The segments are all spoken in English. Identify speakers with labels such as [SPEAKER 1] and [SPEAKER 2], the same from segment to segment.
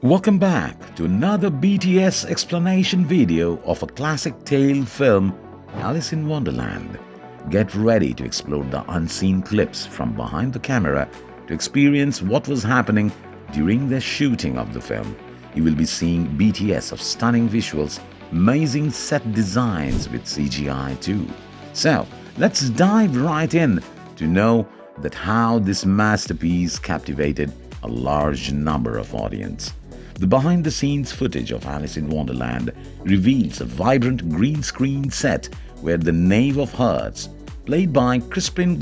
[SPEAKER 1] Welcome back to another BTS explanation video of a classic tale film, Alice in Wonderland. Get ready to explore the unseen clips from behind the camera to experience what was happening during the shooting of the film. You will be seeing BTS of stunning visuals, amazing set designs with CGI too. So, let's dive right in to know that how this masterpiece captivated a large number of audience. The behind-the-scenes footage of Alice in Wonderland reveals a vibrant green screen set where the Knave of Hearts, played by Crispin,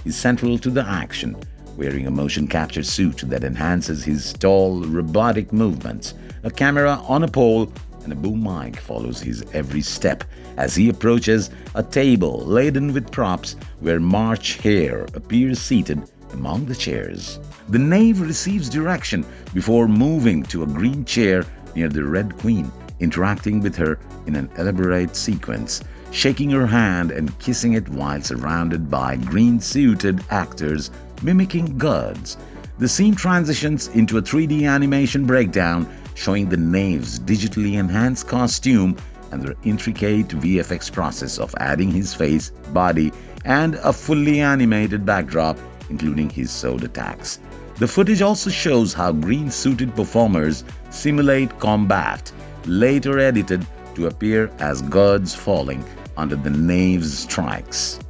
[SPEAKER 1] is central to the action, wearing a motion capture suit that enhances his tall, robotic movements. A camera on a pole and a boom mic follows his every step as he approaches a table laden with props where March Hare appears seated among the chairs. The Knave receives direction before moving to a green chair near the Red Queen, interacting with her in an elaborate sequence, shaking her hand and kissing it while surrounded by green-suited actors mimicking gods. The scene transitions into a 3D animation breakdown showing the Knave's digitally enhanced costume and the intricate VFX process of adding his face, body, and a fully animated backdrop, including his sword attacks. The footage also shows how green-suited performers simulate combat, later edited to appear as gods falling under the Knave's strikes.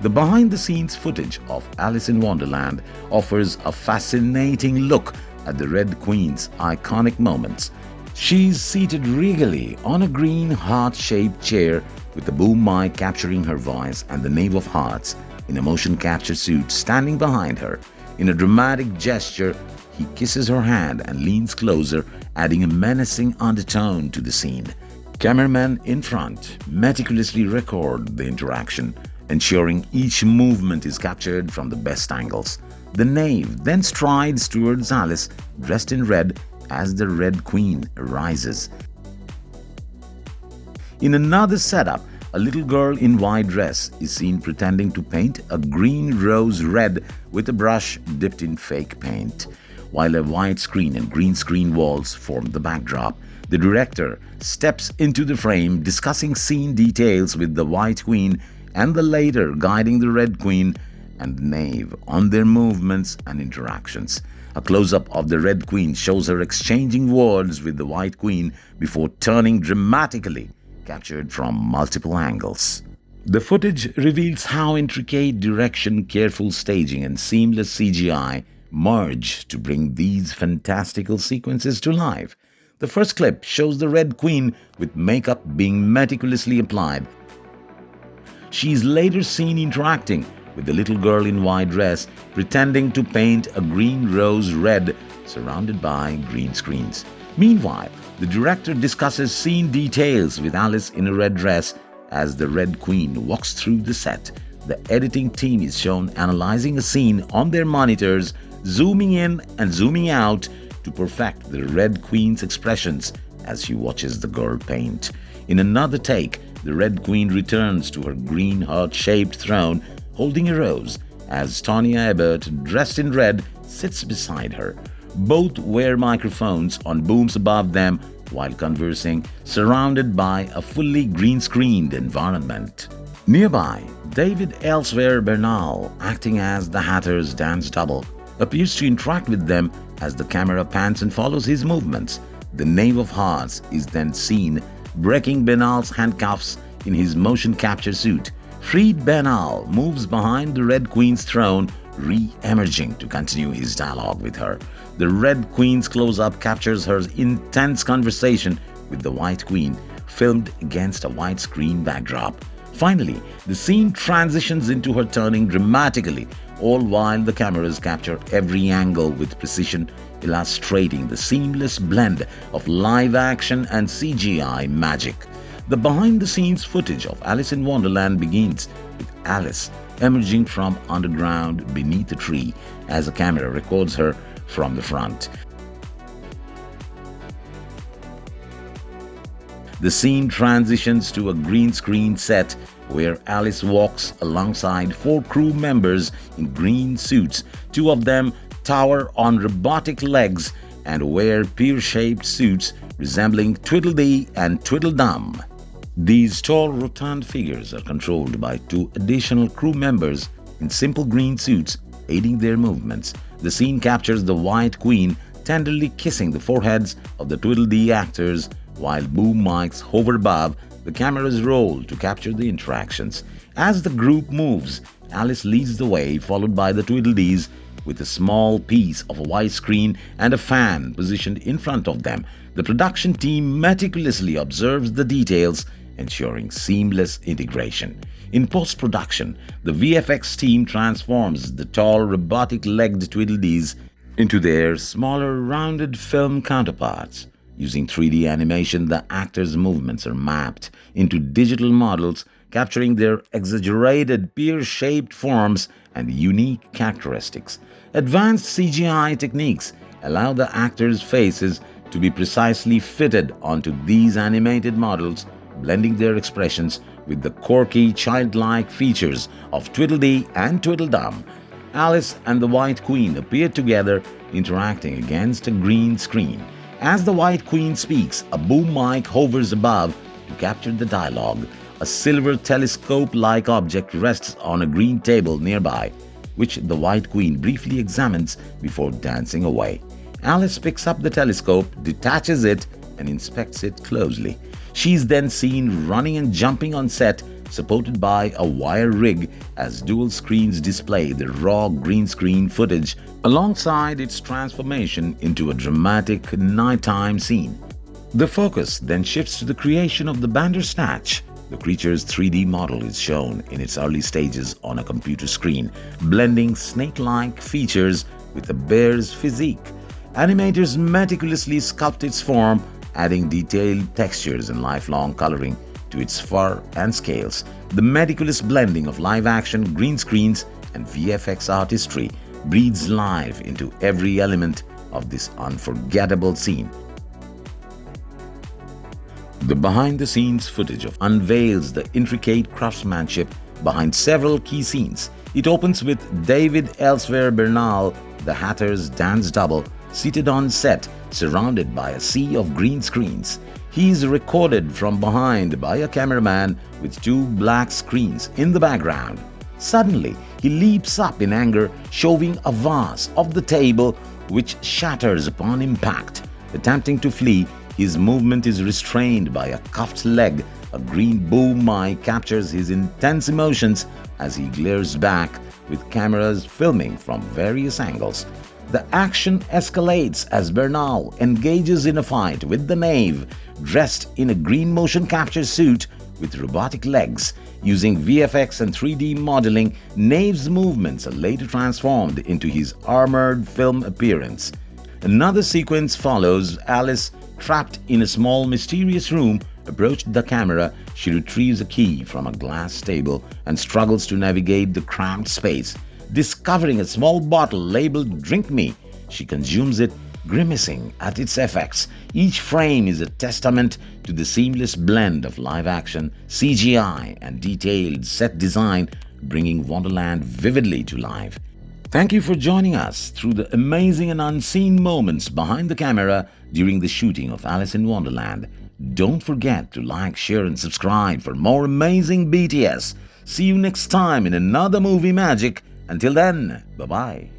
[SPEAKER 1] The behind-the-scenes footage of Alice in Wonderland offers a fascinating look at the Red Queen's iconic moments. She's seated regally on a green heart-shaped chair with the boom mic capturing her voice and the Knave of Hearts in a motion capture suit standing behind her. In a dramatic gesture, he kisses her hand and leans closer, adding a menacing undertone to the scene. Cameramen in front meticulously record the interaction, ensuring each movement is captured from the best angles. The Knave then strides towards Alice, dressed in red, as the Red Queen arises. In another setup, a little girl in white dress is seen pretending to paint a green rose red with a brush dipped in fake paint. While a white screen and green screen walls form the backdrop, the director steps into the frame, discussing scene details with the White Queen and the later guiding the Red Queen and the Knave on their movements and interactions. A close-up of the Red Queen shows her exchanging words with the White Queen before turning dramatically, captured from multiple angles. The footage reveals how intricate direction, careful staging, and seamless CGI merge to bring these fantastical sequences to life. The first clip shows the Red Queen with makeup being meticulously applied. She is later seen interacting with the little girl in white dress, pretending to paint a green rose red surrounded by green screens. Meanwhile, the director discusses scene details with Alice in a red dress as the Red Queen walks through the set. The editing team is shown analyzing a scene on their monitors, zooming in and zooming out to perfect the Red Queen's expressions as she watches the girl paint. In another take, the Red Queen returns to her green heart-shaped throne holding a rose as Tonya Ebert, dressed in red, sits beside her. Both wear microphones on booms above them while conversing, surrounded by a fully green-screened environment. Nearby, David Elsewhere Bernal, acting as the Hatter's dance double, appears to interact with them as the camera pans and follows his movements. The Knave of Hearts is then seen breaking Bernal's handcuffs in his motion capture suit. Freed Bernal moves behind the Red Queen's throne, re-emerging to continue his dialogue with her. The Red Queen's close-up captures her intense conversation with the White Queen, filmed against a white screen backdrop. Finally, the scene transitions into her turning dramatically, all while the cameras capture every angle with precision, illustrating the seamless blend of live action and CGI magic. The behind-the-scenes footage of Alice in Wonderland begins with Alice emerging from underground beneath a tree as a camera records her from the front. The scene transitions to a green screen set where Alice walks alongside 4 crew members in green suits, 2 of them tower on robotic legs and wear pear-shaped suits resembling Tweedledee and Tweedledum. These tall, rotund figures are controlled by two additional crew members in simple green suits, aiding their movements. The scene captures the White Queen tenderly kissing the foreheads of the Tweedledee actors while boom mics hover above. The cameras roll to capture the interactions. As the group moves, Alice leads the way, followed by the Tweedledees with a small piece of a white screen and a fan positioned in front of them. The production team meticulously observes the details, ensuring seamless integration. In post-production, the VFX team transforms the tall, robotic-legged Tweedledees into their smaller, rounded film counterparts. Using 3D animation, the actors' movements are mapped into digital models, capturing their exaggerated pear-shaped forms and unique characteristics. Advanced CGI techniques allow the actors' faces to be precisely fitted onto these animated models, blending their expressions with the quirky, childlike features of Tweedledee and Tweedledum. Alice and the White Queen appear together, interacting against a green screen. As the White Queen speaks, a boom mic hovers above to capture the dialogue. A silver telescope-like object rests on a green table nearby, which the White Queen briefly examines before dancing away. Alice picks up the telescope, detaches it, and inspects it closely. She is then seen running and jumping on set, supported by a wire rig, as dual screens display the raw green screen footage alongside its transformation into a dramatic nighttime scene. The focus then shifts to the creation of the Bandersnatch. The creature's 3D model is shown in its early stages on a computer screen, blending snake-like features with the bear's physique. Animators meticulously sculpt its form, adding detailed textures and lifelong coloring to its fur and scales. The meticulous blending of live-action, green screens, and VFX artistry breathes life into every element of this unforgettable scene. The behind-the-scenes footage unveils the intricate craftsmanship behind several key scenes. It opens with David Elsewhere Bernal, the Hatter's dance double, seated on set, surrounded by a sea of green screens. He is recorded from behind by a cameraman with two black screens in the background. Suddenly, he leaps up in anger, shoving a vase off the table, which shatters upon impact. Attempting to flee, his movement is restrained by a cuffed leg. A green boom mic captures his intense emotions as he glares back, with cameras filming from various angles. The action escalates as Bernal engages in a fight with the Knave, dressed in a green motion capture suit with robotic legs. Using VFX and 3D modeling, Knave's movements are later transformed into his armored film appearance. Another sequence follows. Alice, trapped in a small mysterious room, approached the camera. She retrieves a key from a glass table and struggles to navigate the cramped space. Discovering a small bottle labeled "Drink Me," she consumes it, grimacing at its effects. Each frame is a testament to the seamless blend of live action, CGI, and detailed set design, bringing Wonderland vividly to life. Thank you for joining us through the amazing and unseen moments behind the camera during the shooting of Alice in Wonderland. Don't forget to like, share, and subscribe for more amazing BTS. See you next time in another movie magic. Until then, bye-bye.